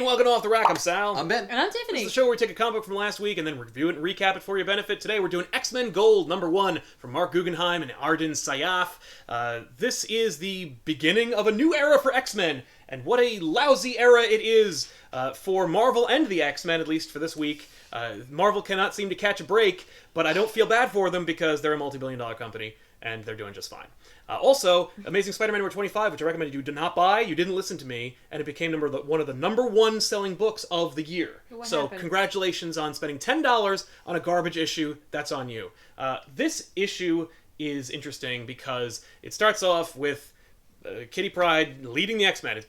welcome to Off the Rack. I'm Sal. I'm Ben. And I'm Tiffany. This is the show where we take a comic book from last week and then review it and recap it for your benefit. Today we're doing X-Men Gold #1 from Mark Guggenheim and Arden Syaf. This is the beginning of a new era for X-Men, and what a lousy era it is for Marvel and the X-Men, at least for this week. Marvel cannot seem to catch a break, but I don't feel bad for them because they're a multi-billion-dollar company, and they're doing just fine. Also, Amazing Spider-Man #25, which I recommended you do not buy. You didn't listen to me, and it became one of the #1 selling books of the year. So happened? Congratulations on spending $10 on a garbage issue. That's on you. This issue is interesting because it starts off with Kitty Pryde leading the X-Men. It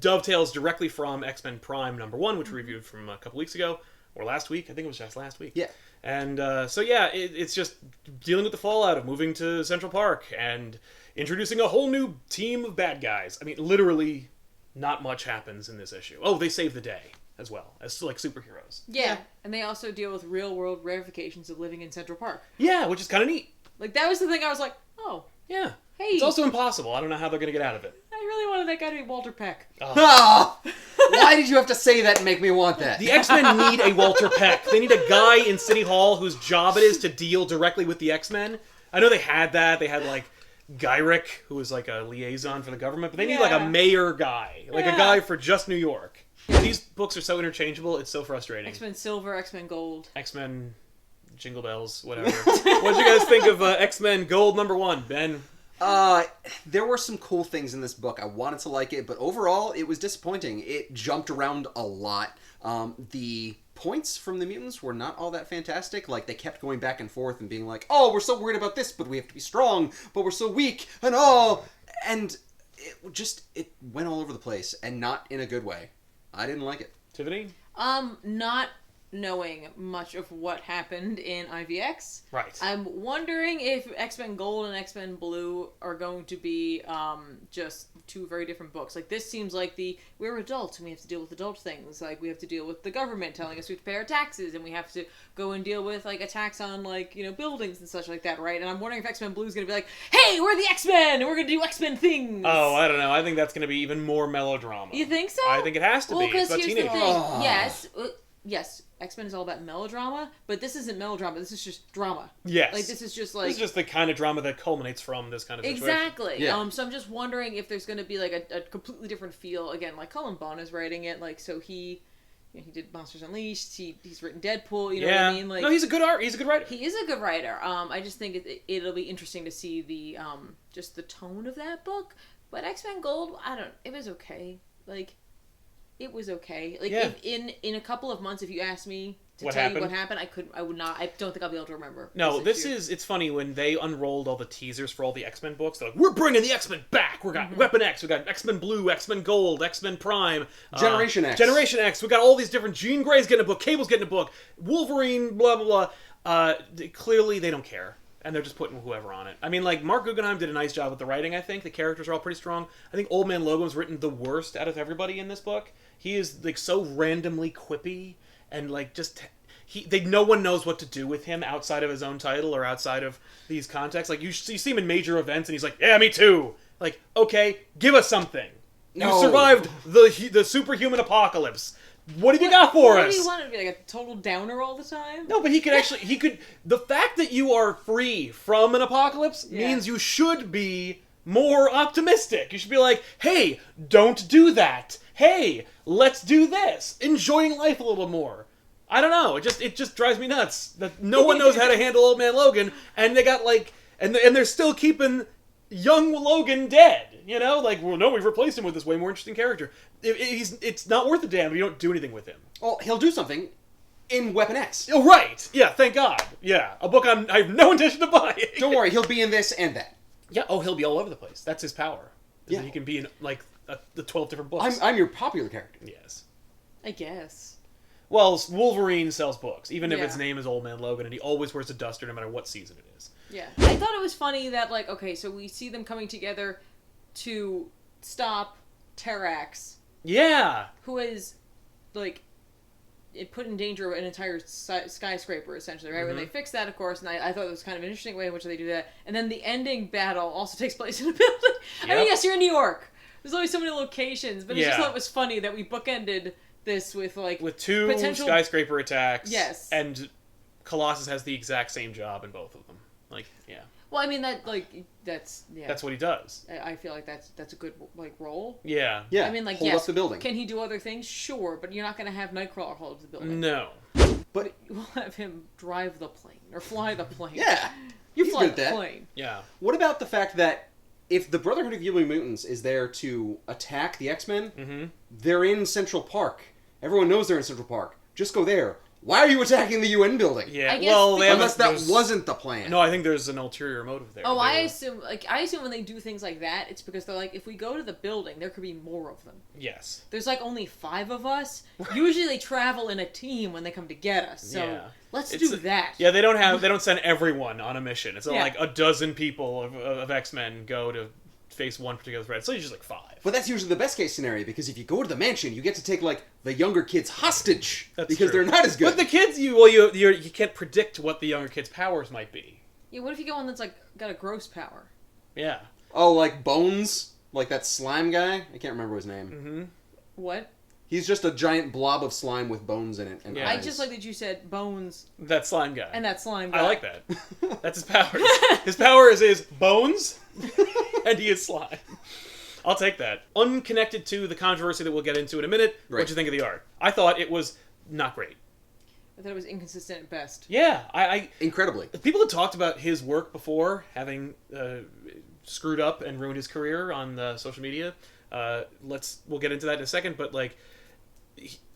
dovetails directly from X-Men Prime #1, which we reviewed from a couple weeks ago. Or last week. I think it was just last week. Yeah. And it's just dealing with the fallout of moving to Central Park and introducing a whole new team of bad guys. I mean, literally, not much happens in this issue. Oh, they save the day as well, as like superheroes. Yeah, and they also deal with real-world ramifications of living in Central Park. Yeah, which is kind of neat. Like, that was the thing I was like, oh, Yeah. hey. It's also impossible. I don't know how they're going to get out of it. I really wanted that guy to be Walter Peck. Oh, why did you have to say that and make me want that? The X-Men need a Walter Peck. They need a guy in City Hall whose job it is to deal directly with the X-Men. I know they had that. They had, like, Gyrick, who was, like, a liaison for the government. But they need, like, a mayor guy. Like, a guy for just New York. These books are so interchangeable. It's so frustrating. X-Men Silver, X-Men Gold. X-Men Jingle Bells, whatever. What did you guys think of X-Men Gold #1, Ben? There were some cool things in this book. I wanted to like it, but overall, it was disappointing. It jumped around a lot. The points from the mutants were not all that fantastic. Like, they kept going back and forth and being like, oh, we're so worried about this, but we have to be strong, but we're so weak, and it went all over the place, and not in a good way. I didn't like it. Tiffany? Not knowing much of what happened in IVX. Right. I'm wondering if X-Men Gold and X-Men Blue are going to be just two very different books. Like, this seems like we're adults and we have to deal with adult things. Like, we have to deal with the government telling us we have to pay our taxes, and we have to go and deal with, like, attacks on, like, buildings and such like that, right? And I'm wondering if X-Men Blue is going to be like, hey, we're the X-Men, and we're going to do X-Men things. Oh, I don't know. I think that's going to be even more melodrama. You think so? I think it has to be. It's about here's the teenagers. thing. Yes, X-Men is all about melodrama, but this isn't melodrama. This is just drama. Yes. Like, this is just like... This is just the kind of drama that culminates from this kind of situation. Exactly. Yeah. So I'm just wondering if there's going to be, like, a completely different feel. Again, like, Cullen Bunn is writing it, like, so he did Monsters Unleashed, he's written Deadpool, you know what I mean? Like, no, he's a good writer. He is a good writer. I just think it'll be interesting to see the, just the tone of that book. But X-Men Gold, it was okay. Like... It was okay. Like, yeah. in a couple of months, if you asked me to what tell happened? you what happened, I would not. I don't think I'll be able to remember. No, it's funny when they unrolled all the teasers for all the X-Men books. They're like, we're bringing the X-Men back. We got Weapon X, we got X-Men Blue, X-Men Gold, X-Men Prime, Generation X. Generation X. We got all these different. Jean Grey's getting a book. Cable's getting a book. Wolverine, blah blah blah. Clearly, they don't care. And they're just putting whoever on it. I mean, like, Mark Guggenheim did a nice job with the writing, I think. The characters are all pretty strong. I think Old Man Logan was written the worst out of everybody in this book. He is, like, so randomly quippy and, like, just... no one knows what to do with him outside of his own title or outside of these contexts. Like, you see him in major events and he's like, yeah, me too. Like, okay, give us something. No. You survived the superhuman apocalypse. What have you got for us? What do you want to be, like, a total downer all the time? No, but he could the fact that you are free from an apocalypse means you should be more optimistic. You should be like, hey, don't do that. Hey, let's do this. Enjoying life a little more. I don't know. It just drives me nuts that no one knows how to handle Old Man Logan, and they got, like, and they're still keeping young Logan dead. You know, like, well, no, we've replaced him with this way more interesting character. It's not worth a damn if you don't do anything with him. Well, he'll do something in Weapon X. Oh, right. Yeah, thank God. Yeah, a book I have no intention of buying. Don't worry, he'll be in this and that. Yeah, he'll be all over the place. That's his power. Yeah. He can be in, like, the 12 different books. I'm your popular character. Yes. I guess. Well, Wolverine sells books, even if Yeah. its name is Old Man Logan, and he always wears a duster no matter what season it is. Yeah. I thought it was funny that, like, okay, so we see them coming together to stop Terrax. Yeah. Who is, like, it put in danger an entire skyscraper, essentially, right? When they fix that, of course, and I thought it was kind of an interesting way in which they do that. And then the ending battle also takes place in a building. I mean, yes, you're in New York. There's always so many locations, but I just thought it was funny that we bookended this with like with two potential skyscraper attacks. Yes. And Colossus has the exact same job in both of them. Like, yeah. Well, I mean that's That's what he does. I feel like that's a good like role. Yeah. Yeah. I mean, like, hold yes, up the building. Can he do other things? Sure, but you're not going to have Nightcrawler hold up the building. No. But We'll have him drive the plane or fly the plane. yeah, You he's fly good at the that. plane. Yeah. What about the fact that if the Brotherhood of Evil Mutants is there to attack the X-Men, they're in Central Park. Everyone knows they're in Central Park. Just go there. Why are you attacking the UN building? Yeah. I guess Well, they Unless that there's- wasn't the plan. No, I think there's an ulterior motive there. Oh, I They assume when they do things like that, it's because they're like, if we go to the building, there could be more of them. Yes. There's like only 5 of us. Usually they travel in a team when they come to get us. So Yeah. let's It's- do that. Yeah, they don't send everyone on a mission. It's not Yeah. like a dozen people of X-Men go to face one particular threat. It's usually just like 5. But that's usually the best case scenario, because if you go to the mansion, you get to take, like, the younger kids hostage. That's because true. they're not as good. But the kids, you can't predict what the younger kids' powers might be. Yeah, what if you get one that's like got a gross power? Yeah. Oh, like Bones? Like that slime guy? I can't remember his name. Mm-hmm. What? He's just a giant blob of slime with bones in it. And Yeah. I eyes. just like that you said bones That slime guy. and that slime guy. I like that. That's his powers. His powers is bones, and he is slime. I'll take that. Unconnected to the controversy that we'll get into in a minute, Right. what'd you think of the art? I thought it was not great. I thought it was inconsistent at best. Yeah, I Incredibly. people had talked about his work before, having screwed up and ruined his career on social media. We'll get into that in a second, but like,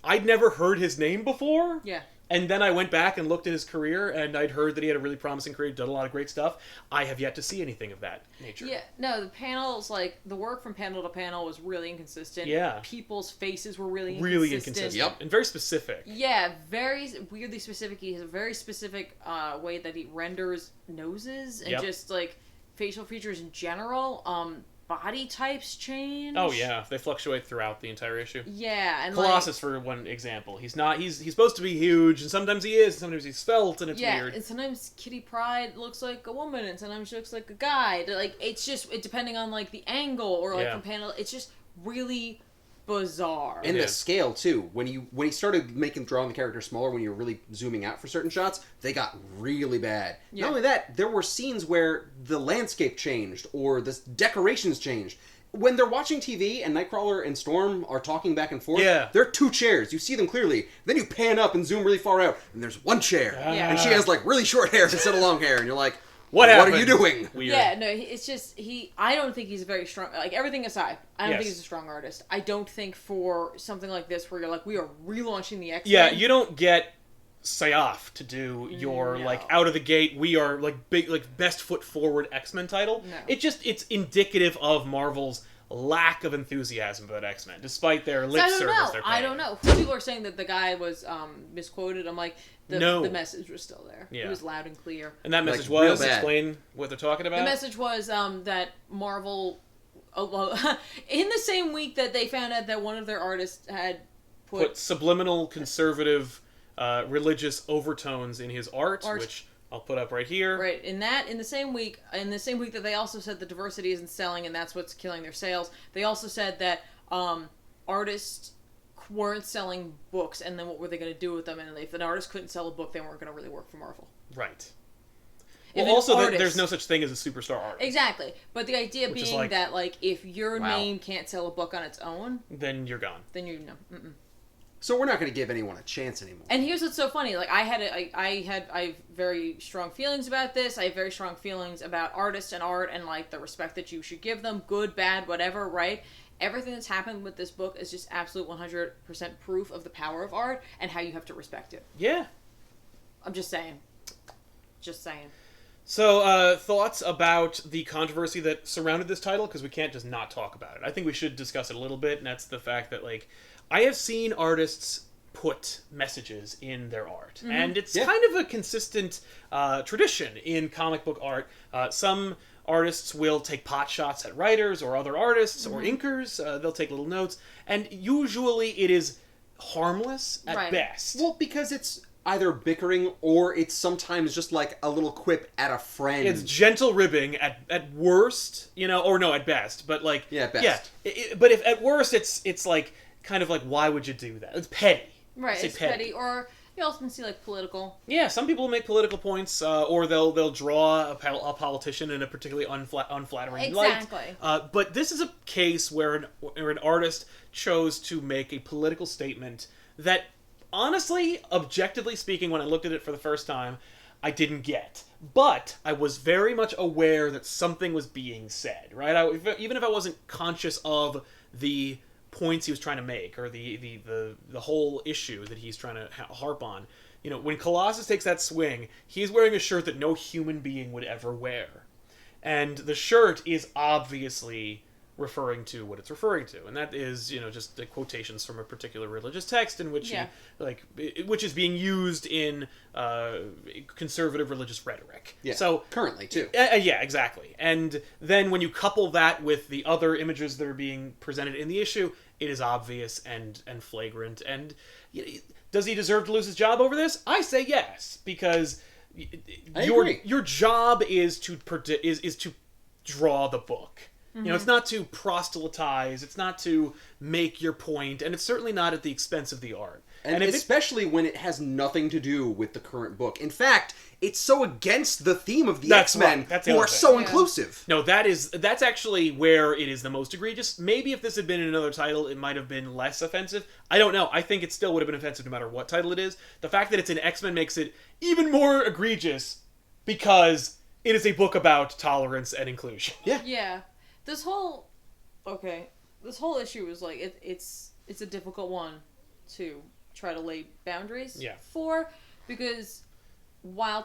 I'd never heard his name before. Yeah. And then I went back and looked at his career, and I'd heard that he had a really promising career, done a lot of great stuff. I have yet to see anything of that nature. Yeah, no, the panels, like, the work from panel to panel was really inconsistent. Yeah. People's faces were really Really inconsistent. inconsistent. Yep. And very specific. Yeah, very weirdly specific. He has a very specific way that he renders noses and Yep. just, like, facial features in general. Body types change. Oh, yeah. They fluctuate throughout the entire issue. Yeah, and Colossus, for one example. He's supposed to be huge, and sometimes he is, and sometimes he's svelte, and it's yeah, weird. and sometimes Kitty Pryde looks like a woman, and sometimes she looks like a guy. Like, it's just depending on like the angle or like Yeah. from panel. It's just really bizarre. And It the is. scale too. When he started drawing the character smaller, when you're really zooming out for certain shots, they got really bad. Yeah. Not only that, there were scenes where the landscape changed or the decorations changed. When they're watching TV and Nightcrawler and Storm are talking back and forth, Yeah. there are 2 chairs. You see them clearly. Then you pan up and zoom really far out, and there's 1 chair. Yeah. And she has like really short hair instead of long hair, and you're like, What are happened? you doing? Weird. Yeah, no, it's just I don't think he's a very strong. Like everything aside, I don't Yes. think he's a strong artist. I don't think for something like this where you're like, we are relaunching the X-Men. Yeah, you don't get Sayaf to do your No. like out of the gate. We are like big, like best foot forward X-Men title. No. It's indicative of Marvel's lack of enthusiasm about X-Men, despite their So lip I don't service. know. They're I paying. don't know. Some people are saying that the guy was misquoted. I'm like, No. the message was still there. Yeah. It was loud and clear. And that message Like, real was bad. explain what they're talking about. The message was that Marvel, in the same week that they found out that one of their artists had put subliminal conservative religious overtones in his art, which I'll put up right here. right in the same week that they also said that diversity isn't selling and that's what's killing their sales. They also said that artists weren't selling books, and then what were they going to do with them? And if an artist couldn't sell a book, they weren't going to really work for Marvel. Right. If Well, an also, artist- there's no such thing as a superstar artist. Exactly, but the idea Which is being like- that like if your Wow. name can't sell a book on its own, Then you're gone. then you know. Mm-mm. So we're not going to give anyone a chance anymore. And here's what's so funny: like I have very strong feelings about this. I have very strong feelings about artists and art and like the respect that you should give them, good, bad, whatever. Right? Everything that's happened with this book is just absolute 100% proof of the power of art and how you have to respect it. Yeah. I'm just saying. Just saying. So, thoughts about the controversy that surrounded this title? Because we can't just not talk about it. I think we should discuss it a little bit, and that's the fact that, like, I have seen artists put messages in their art, and it's kind of a consistent tradition in comic book art. Some artists will take pot shots at writers or other artists or inkers. They'll take little notes, and usually it is harmless at Right. best. Well, because it's either bickering or it's sometimes just like a little quip at a friend. It's gentle ribbing at worst, or no, at best. But like, Yeah, at best. But if at worst it's like kind of like, why would you do that? It's petty. Right, it's petty. Or you also can see, like, political. Yeah, some people will make political points, or they'll draw a politician in a particularly unflattering light. Exactly. But this is a case where an artist chose to make a political statement that, honestly, objectively speaking, when I looked at it for the first time, I didn't get. But I was very much aware that something was being said, right? Even if I wasn't conscious of the points he was trying to make, or the whole issue that he's trying to harp on. You know, when Colossus takes that swing, he's wearing a shirt that no human being would ever wear. And the shirt is obviously referring to what it's referring to, and that is, you know, just the quotations from a particular religious text in which which is being used in conservative religious rhetoric. Yeah. So currently too. Yeah, exactly. And then when you couple that with the other images that are being presented in the issue, it is obvious and flagrant. And does he deserve to lose his job over this? I say yes, because your job is to draw the book. You know, it's not to proselytize, it's not to make your point, and it's certainly not at the expense of the art. And especially when it has nothing to do with the current book. In fact, it's so against the theme of the X-Men, who are so inclusive. No, that's actually where it is the most egregious. Maybe if this had been in another title, it might have been less offensive. I don't know. I think it still would have been offensive no matter what title it is. The fact that it's in X-Men makes it even more egregious because it is a book about tolerance and inclusion. Yeah. Yeah. This whole issue is like it's a difficult one to try to lay boundaries for, because while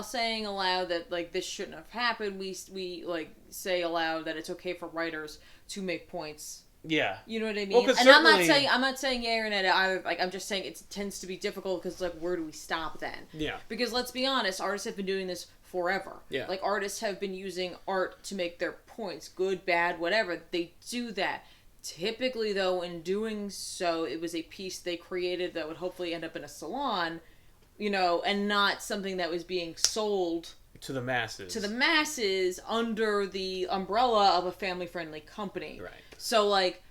saying aloud that like this shouldn't have happened, we like say aloud that it's okay for writers to make points. Yeah. You know what I mean? Well, and I'm not saying yay or nay either. Like, I'm just saying it tends to be difficult because like, where do we stop then? Yeah. Because let's be honest, artists have been doing this forever. Yeah. Like, artists have been using art to make their points, good, bad, whatever. They do that. Typically, though, in doing so, it was a piece they created that would hopefully end up in a salon, you know, and not something that was being sold to the masses under the umbrella of a family-friendly company. Right. So, like,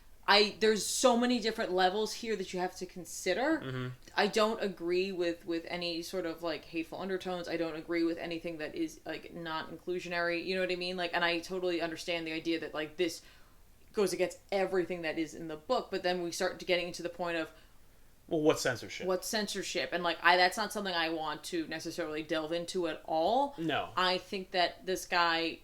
there's so many different levels here that you have to consider. Mm-hmm. I don't agree with any sort of, like, hateful undertones. I don't agree with anything that is, like, not inclusionary. You know what I mean? Like, and I totally understand the idea that, like, this goes against everything that is in the book, but then we start to getting into the point of, well, what's censorship? And, like, that's not something I want to necessarily delve into at all. No. I think that this guy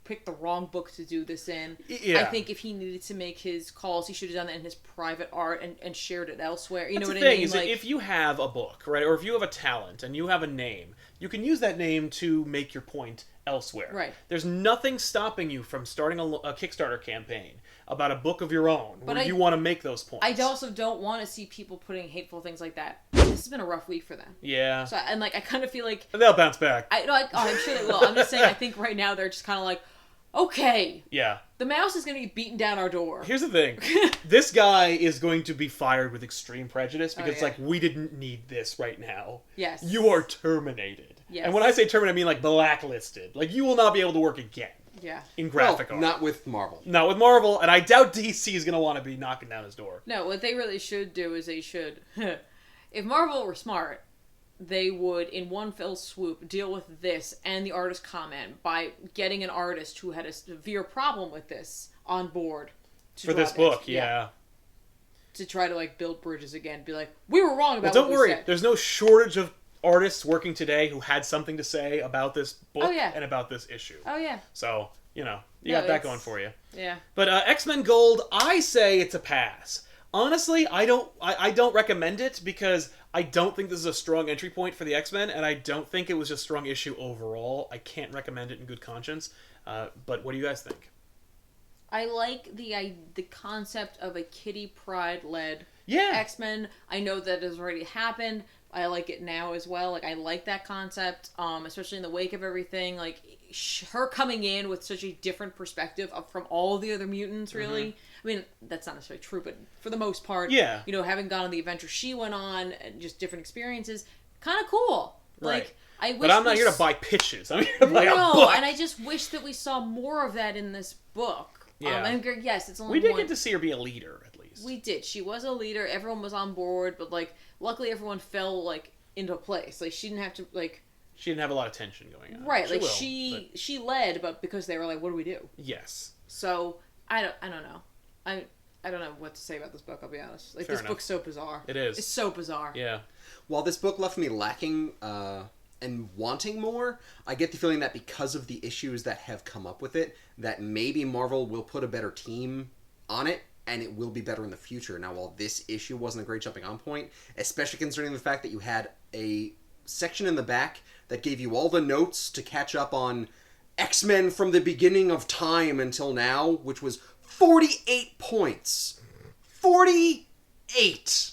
picked the wrong book to do this in. Yeah. I think if he needed to make his calls, he should have done that in his private art and shared it elsewhere. You know what I mean? The thing is, if you have a book, right, or if you have a talent and you have a name, you can use that name to make your point elsewhere. Right. There's nothing stopping you from starting a Kickstarter campaign about a book of your own where you want to make those points. I also don't want to see people putting hateful things like that. This has been a rough week for them. Yeah. So, and, like, I kind of feel like... They'll bounce back. I'm sure they will. I'm just saying, I think right now they're just kind of like, okay. Yeah. The mouse is going to be beating down our door. Here's the thing. This guy is going to be fired with extreme prejudice because, like, we didn't need this right now. Yes. You are terminated. Yes. And when I say terminated, I mean, like, blacklisted. Like, you will not be able to work again. Yeah. In graphic art. Not with Marvel. Not with Marvel, and I doubt DC is going to want to be knocking down his door. No, what they really should do is they should... if Marvel were smart, they would, in one fell swoop, deal with this and the artist comment by getting an artist who had a severe problem with this on board. For this book, yeah. To try to, like, build bridges again. Be like, we were wrong about don't what we worry. said. There's no shortage of artists working today who had something to say about this book and about this issue. Oh, yeah. So, you know, you got that going for you. Yeah. But X-Men Gold, I say it's a pass. Honestly, I don't recommend it because I don't think this is a strong entry point for the X-Men, and I don't think it was a strong issue overall. I can't recommend it in good conscience. But what do you guys think? I like the concept of a Kitty Pryde-led Yeah. X-Men. I know that has already happened. I like it now as well. Like, I like that concept, especially in the wake of everything. Like, her coming in with such a different perspective from all the other mutants, really. Mm-hmm. I mean, that's not necessarily true, but for the most part, you know, having gone on the adventure she went on, and just different experiences, kind of cool. Like, right. I wish but I'm not here to buy pitches. I'm here to buy a book. And I just wish that we saw more of that in this book. Yeah. And yes, it's only we did get to see her be a leader, at least. least. We did. She was a leader. Everyone was on board, but like, luckily everyone fell like into place. Like, she didn't have to like. She didn't have a lot of tension going on. Right. She led, but because they were like, what do we do? Yes. So I don't know. I don't know what to say about this book. I'll be honest. Like, Fair this enough. book's so bizarre. It is. It's so bizarre. Yeah. While this book left me lacking and wanting more, I get the feeling that because of the issues that have come up with it, that maybe Marvel will put a better team on it, and it will be better in the future. Now, while this issue wasn't a great jumping on point, especially considering the fact that you had a section in the back that gave you all the notes to catch up on X-Men from the beginning of time until now, which was 48 points. 48!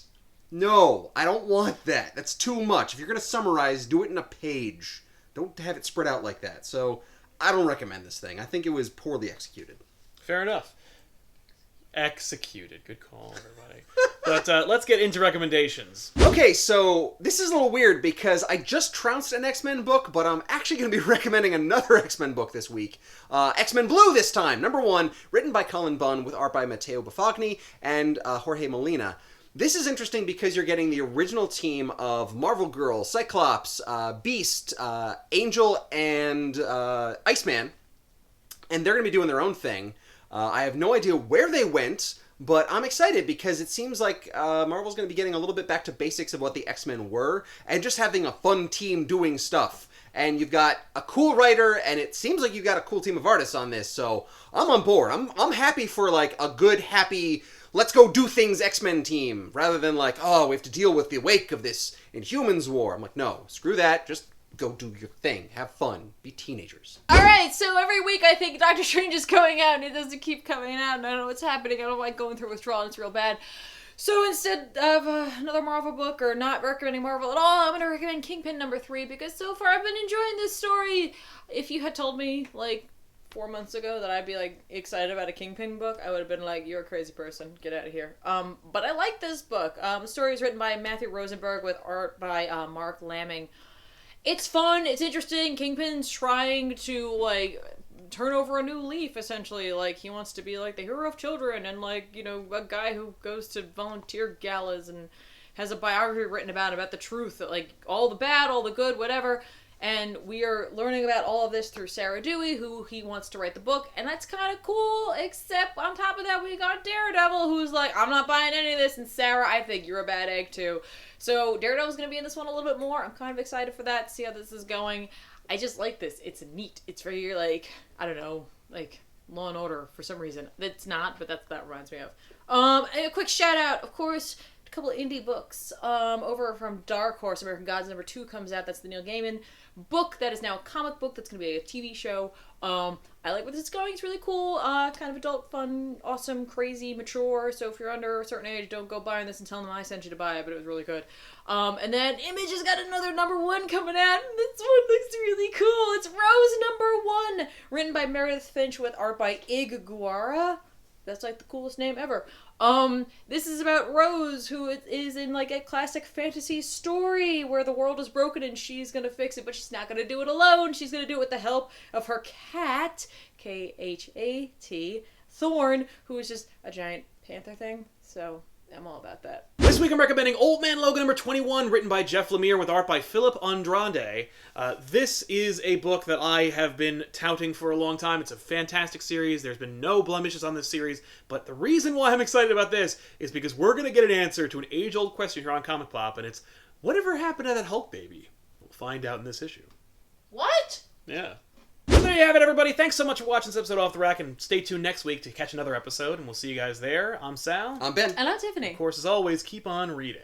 No, I don't want that. That's too much. If you're going to summarize, do it in a page. Don't have it spread out like that. So, I don't recommend this thing. I think it was poorly executed. Fair enough. Executed. Good call, everybody. But let's get into recommendations. Okay, so this is a little weird because I just trounced an X-Men book, but I'm actually going to be recommending another X-Men book this week. X-Men Blue this time, #1, written by Colin Bunn with art by Matteo Buffagni and Jorge Molina. This is interesting because you're getting the original team of Marvel Girl, Cyclops, Beast, Angel, and Iceman, and they're going to be doing their own thing. I have no idea where they went, but I'm excited because it seems like Marvel's going to be getting a little bit back to basics of what the X-Men were, and just having a fun team doing stuff. And you've got a cool writer, and it seems like you've got a cool team of artists on this, so I'm on board. I'm happy for, like, a good, happy, let's go do things X-Men team, rather than like, oh, we have to deal with the wake of this INHUMANS war. I'm like, no, screw that, just go do your thing, have fun, be teenagers. Alright, so every week I think Doctor Strange is coming out and it doesn't keep coming out and I don't know what's happening. I don't like going through withdrawal, it's real bad. So instead of another Marvel book or not recommending Marvel at all, I'm going to recommend Kingpin #3 because so far I've been enjoying this story. If you had told me like 4 months ago that I'd be like excited about a Kingpin book, I would have been like, you're a crazy person, get out of here. But I like this book. The story is written by Matthew Rosenberg with art by Mark Lamming. It's fun, it's interesting. Kingpin's trying to, like, turn over a new leaf, essentially. Like, he wants to be, like, the hero of children and, like, you know, a guy who goes to volunteer galas and has a biography written about the truth, that, like, all the bad, all the good, whatever. And we are learning about all of this through Sarah Dewey, who he wants to write the book, and that's kind of cool, except on top of that we got Daredevil, who's like, I'm not buying any of this, and Sarah, I think you're a bad egg too. So Daredevil's going to be in this one a little bit more. I'm kind of excited for that, see how this is going. I just like this. It's neat. It's very, like, I don't know, like Law and Order for some reason. It's not, but that reminds me of. And a quick shout out, of course, a couple of indie books over from Dark Horse. American Gods #2 comes out. That's the Neil Gaiman book that is now a comic book that's going to be a TV show. I like where this is going. It's really cool. Kind of adult, fun, awesome, crazy, mature. So if you're under a certain age, don't go buying this and tell them I sent you to buy it, but it was really good. And then Image has got another #1 coming out, and this one looks really cool. It's Rose #1, written by Meredith Finch with art by Ig Guara. That's like the coolest name ever. This is about Rose, who is in like a classic fantasy story where the world is broken and she's gonna fix it, but she's not gonna do it alone. She's gonna do it with the help of her cat, Khat, Thorn, who is just a giant panther thing. So I'm all about that. This week I'm recommending Old Man Logan #21, written by Jeff Lemire with art by Philip Andrade. This is a book that I have been touting for a long time. It's a fantastic series. There's been no blemishes on this series, but the reason why I'm excited about this is because we're going to get an answer to an age-old question here on Comic Pop, and it's, whatever happened to that Hulk baby? We'll find out in this issue. What? Yeah. So there you have it, everybody. Thanks so much for watching this episode Off the Rack, and stay tuned next week to catch another episode, and we'll see you guys there. I'm Sal. I'm Ben. And I'm Tiffany. Of course, as always, keep on reading.